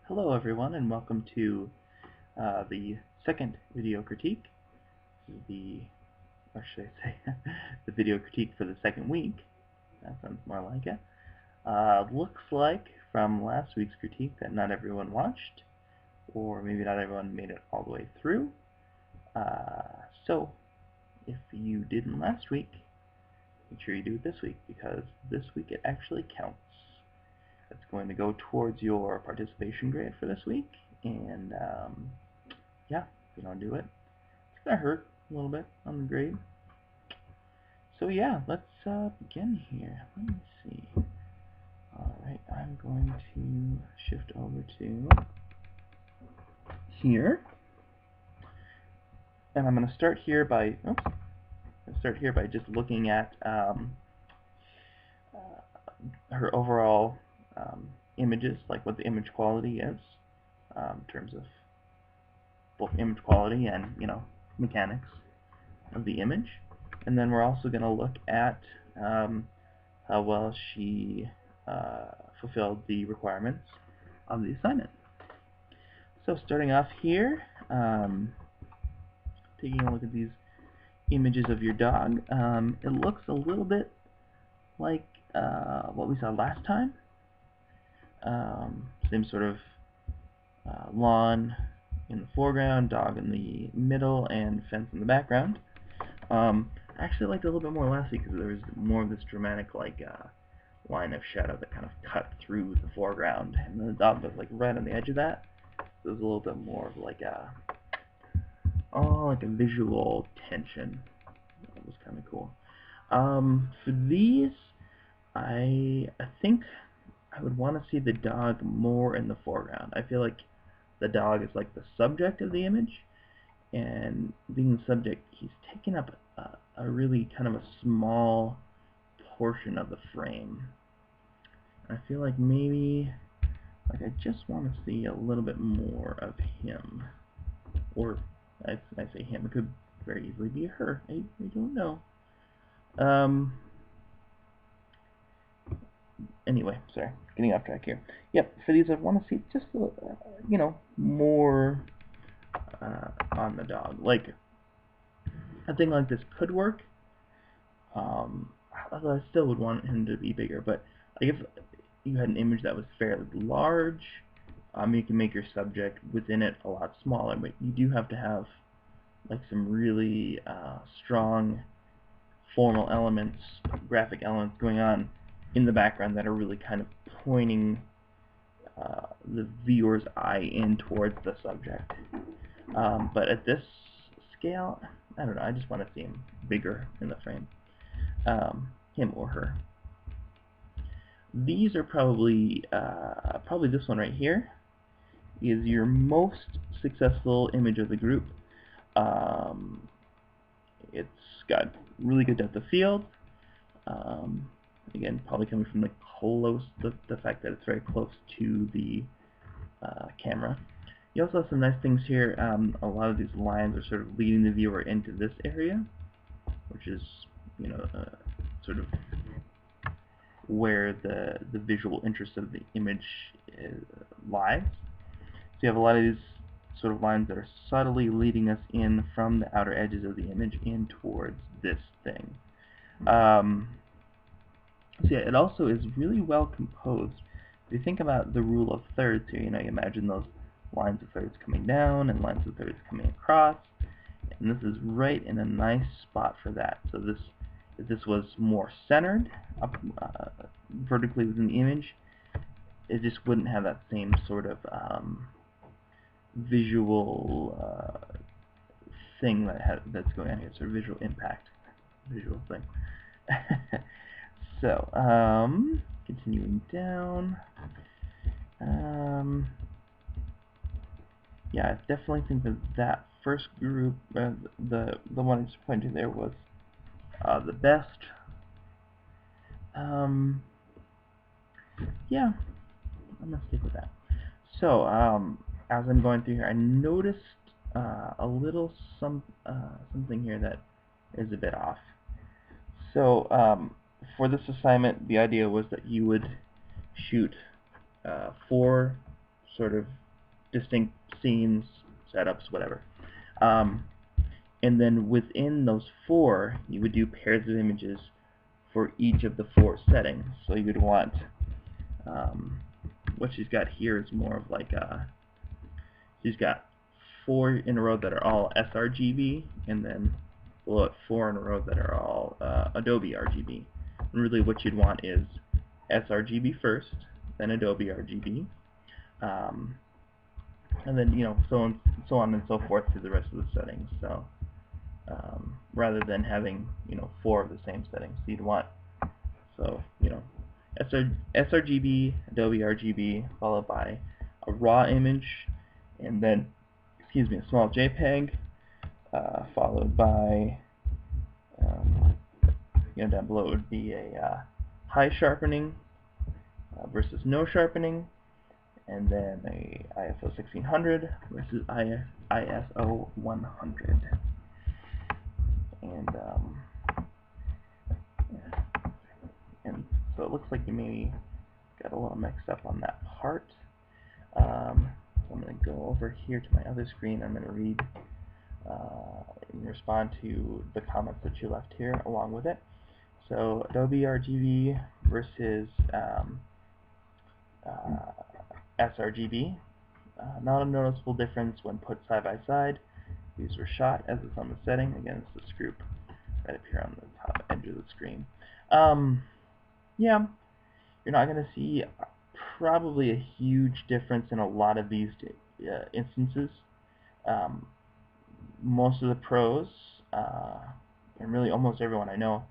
Hello everyone, and welcome to the second video critique. Or should I say, the video critique for the second week. That sounds more like it. Looks like from last week's critique that not everyone watched, or maybe not everyone made it all the way through. So, if you didn't last week, make sure you do it this week, because this week it actually counts. It's going to go towards your participation grade for this week, and yeah, if you don't do it, it's going to hurt a little bit on the grade. So yeah, let's begin here. Let me see. Alright, I'm going to shift over to here, and I'm going to start here by just looking at her overall images, like what the image quality is, in terms of both image quality and, mechanics of the image. And then we're also going to look at how well she fulfilled the requirements of the assignment. So starting off here, taking a look at these images of your dog, it looks a little bit like what we saw last time. Same sort of lawn in the foreground, dog in the middle, and fence in the background. I actually liked it a little bit more last week because there was more of this dramatic line of shadow that kind of cut through the foreground, and the dog was right on the edge of that. So it was a little bit more of like a visual tension. That was kind of cool. For these, I think I would want to see the dog more in the foreground. I feel like the dog is like the subject of the image, and being the subject, he's taking up a really kind of a small portion of the frame. I feel like maybe I just want to see a little bit more of him, or I say him, it could very easily be her. I don't know. Anyway, sorry, getting off track here. Yep, for these I want to see just more on the dog. Like, a thing like this could work. Although I still would want him to be bigger. But if you had an image that was fairly large, you can make your subject within it a lot smaller. But you do have to have some really strong formal elements, graphic elements going on in the background that are really kind of pointing the viewer's eye in towards the subject. But at this scale, I don't know, I just want to see him bigger in the frame. Him or her. These are probably this one right here is your most successful image of the group. It's got really good depth of field. Again, probably coming from the fact that it's very close to the camera. You also have some nice things here. A lot of these lines are sort of leading the viewer into this area, which is, sort of where the visual interest of the image lies. So you have a lot of these sort of lines that are subtly leading us in from the outer edges of the image in towards this thing. So yeah, it also is really well composed. If you think about the rule of thirds here, you imagine those lines of thirds coming down and lines of thirds coming across, and this is right in a nice spot for that. So if this was more centered up vertically within the image, it just wouldn't have that same sort of visual thing that's going on here, sort of visual impact, visual thing. So, continuing down, yeah, I definitely think that first group, the one I just pointed to there, was the best. Yeah, I'm gonna stick with that. So, as I'm going through here, I noticed a little something here that is a bit off. So, for this assignment, the idea was that you would shoot 4 sort of distinct scenes, setups, whatever. And then within those 4, you would do pairs of images for each of the 4 settings. So you would want, what she's got here is more of like she's got 4 in a row that are all sRGB, and then below it 4 in a row that are all Adobe RGB. And really what you'd want is sRGB first, then Adobe RGB, and then so on and so forth through the rest of the settings. So rather than having 4 of the same settings, so you'd want sRGB, Adobe RGB, followed by a raw image, and then a small JPEG, followed by down below it would be a high sharpening versus no sharpening, and then a ISO 1600 versus ISO 100. And so it looks like you maybe got a little mixed up on that part. So I'm going to go over here to my other screen. I'm going to read and respond to the comments that you left here along with it. So Adobe RGB versus sRGB. Not a noticeable difference when put side by side. These were shot as it's on the setting. Again, it's this group right up here on the top edge of the screen. Yeah, you're not going to see probably a huge difference in a lot of these instances. Most of the pros, and really almost everyone I know,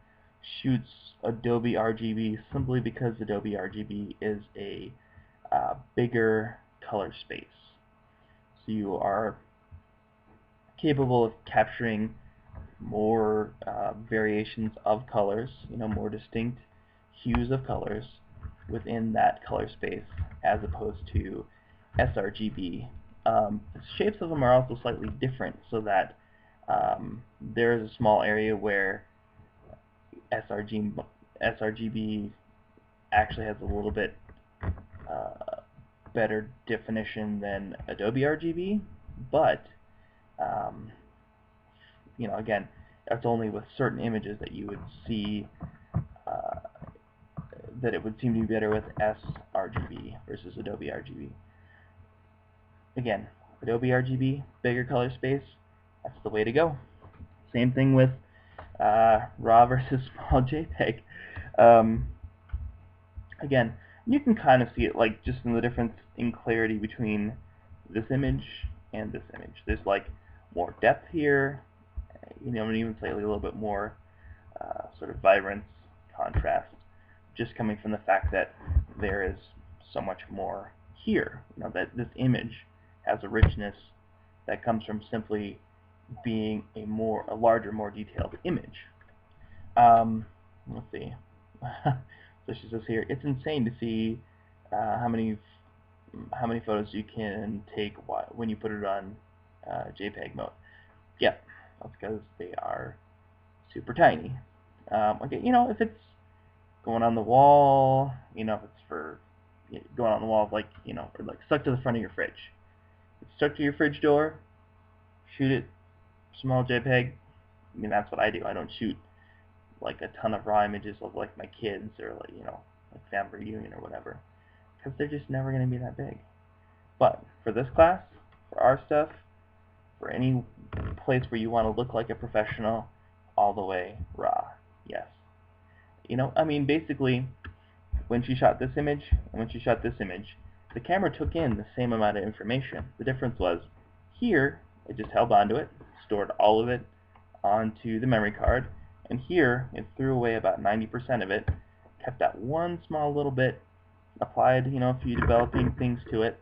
shoots Adobe RGB simply because Adobe RGB is a bigger color space. So you are capable of capturing more variations of colors, more distinct hues of colors within that color space as opposed to sRGB. The shapes of them are also slightly different, so that there is a small area where sRGB actually has a little bit better definition than Adobe RGB, but again, that's only with certain images that you would see that it would seem to be better with sRGB versus Adobe RGB. Again, Adobe RGB, bigger color space, that's the way to go. Same thing with RAW versus small JPEG. Again, you can kind of see it like just in the difference in clarity between this image and this image. There's like more depth here, and even slightly a little bit more sort of vibrance, contrast, just coming from the fact that there is so much more here. That this image has a richness that comes from simply being a larger, more detailed image. Let's see. So she says here, it's insane to see how many photos you can take when you put it on JPEG mode. Yeah, that's because they are super tiny. Okay, if it's going on the wall, if it's for going on the wall, like or like stuck to the front of your fridge. If it's stuck to your fridge door, shoot it small JPEG. That's what I do. I don't shoot like a ton of raw images of like my kids or like like family reunion or whatever, because they're just never going to be that big. But for this class, for our stuff, for any place where you want to look like a professional, all the way raw. Yes. Basically, when she shot this image and when she shot this image, the camera took in the same amount of information. The difference was, here, it just held onto it, stored all of it onto the memory card, and here, it threw away about 90% of it, kept that one small little bit, applied, a few developing things to it.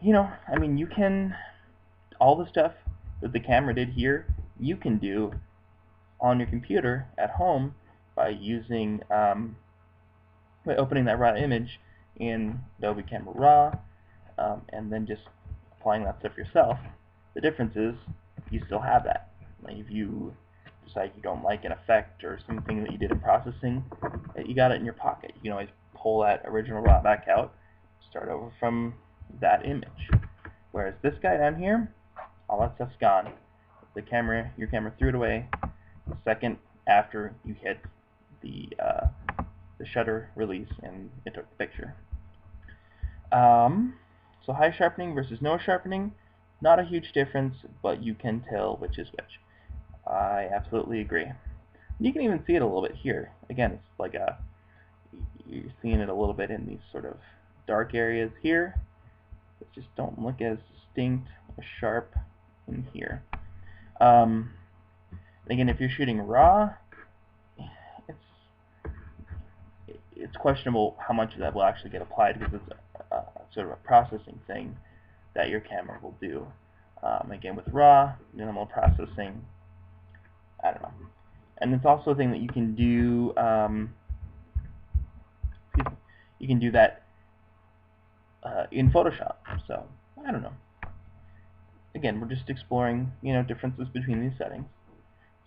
You can, all the stuff that the camera did here, you can do on your computer at home by using, by opening that raw image in Adobe Camera Raw, and then just applying that stuff yourself. The difference is, you still have that. Like if you decide you don't like an effect or something that you did in processing, you got it in your pocket. You can always pull that original raw back out, start over from that image. Whereas this guy down here, all that stuff's gone. Your camera threw it away the second after you hit the shutter release and it took the picture. So high sharpening versus no sharpening, not a huge difference, but you can tell which is which. I absolutely agree. You can even see it a little bit here. Again, it's like you're seeing it a little bit in these sort of dark areas here. That just don't look as distinct or sharp in here. Again, if you're shooting raw, it's questionable how much of that will actually get applied, because it's sort of a processing thing that your camera will do. Again, with raw, minimal processing, I don't know. And it's also a thing that you can do. You can do that in Photoshop. So I don't know. Again, we're just exploring, differences between these settings.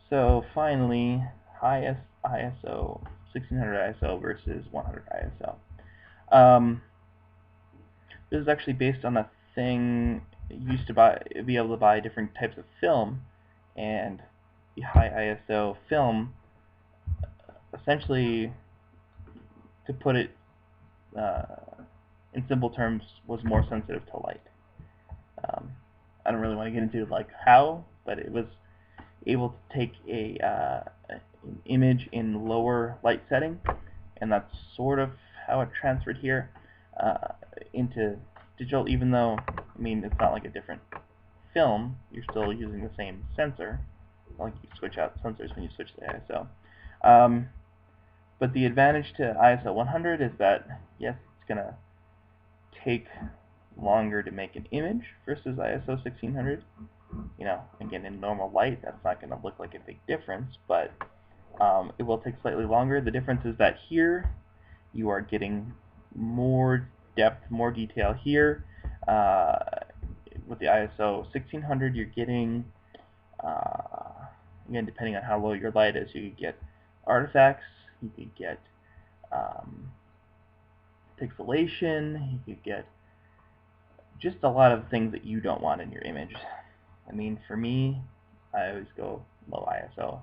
So finally, highest ISO, 1600 ISO versus 100 ISO. This is actually based on a thing. You used to be able to buy different types of film, and the high ISO film, essentially, to put it in simple terms, was more sensitive to light. I don't really want to get into like how, but it was able to take an image in lower light setting, and that's sort of how it transferred here into digital, even though, I mean, it's not like a different film. You're still using the same sensor. It's not like you switch out sensors when you switch to ISO. But the advantage to ISO 100 is that, yes, it's going to take longer to make an image versus ISO 1600. Again, in normal light, that's not going to look like a big difference, but it will take slightly longer. The difference is that here you are getting more depth, more detail here. With the ISO 1600, you're getting, again, depending on how low your light is, you could get artifacts, you could get pixelation, you could get just a lot of things that you don't want in your image. I mean, for me, I always go low ISO,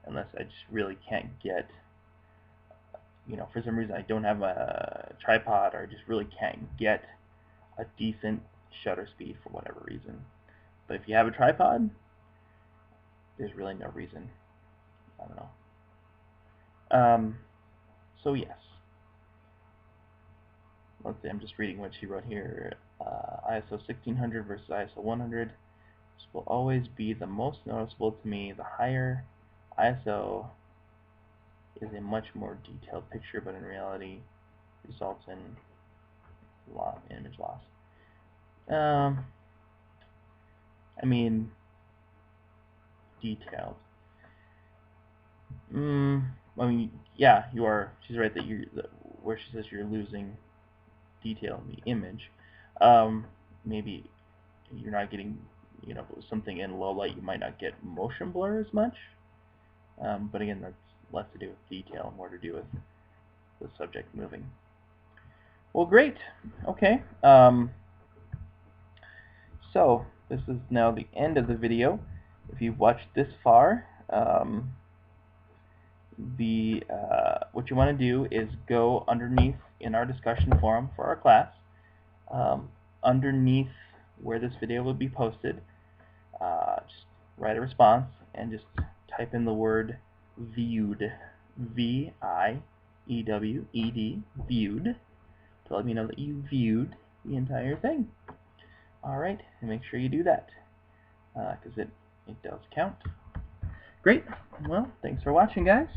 unless I just really can't get, for some reason I don't have a tripod, or I just really can't get a decent shutter speed for whatever reason. But if you have a tripod, there's really no reason. I don't know. So yes. Let's see, I'm just reading what she wrote here. ISO 1600 versus ISO 100. This will always be the most noticeable to me. The higher ISO is a much more detailed picture, but in reality results in image loss. I mean, detailed. I mean, yeah, you are. She's right that where she says you're losing detail in the image. Maybe you're not getting, something in low light, you might not get motion blur as much. But again, that's less to do with detail and more to do with the subject moving. Well, great. Okay. So this is now the end of the video. If you've watched this far, what you want to do is go underneath in our discussion forum for our class. Underneath where this video will be posted, just write a response and just type in the word viewed, V-I-E-W-E-D, viewed, to let me know that you viewed the entire thing. Alright, and make sure you do that, because it does count. Great. Well, thanks for watching, guys.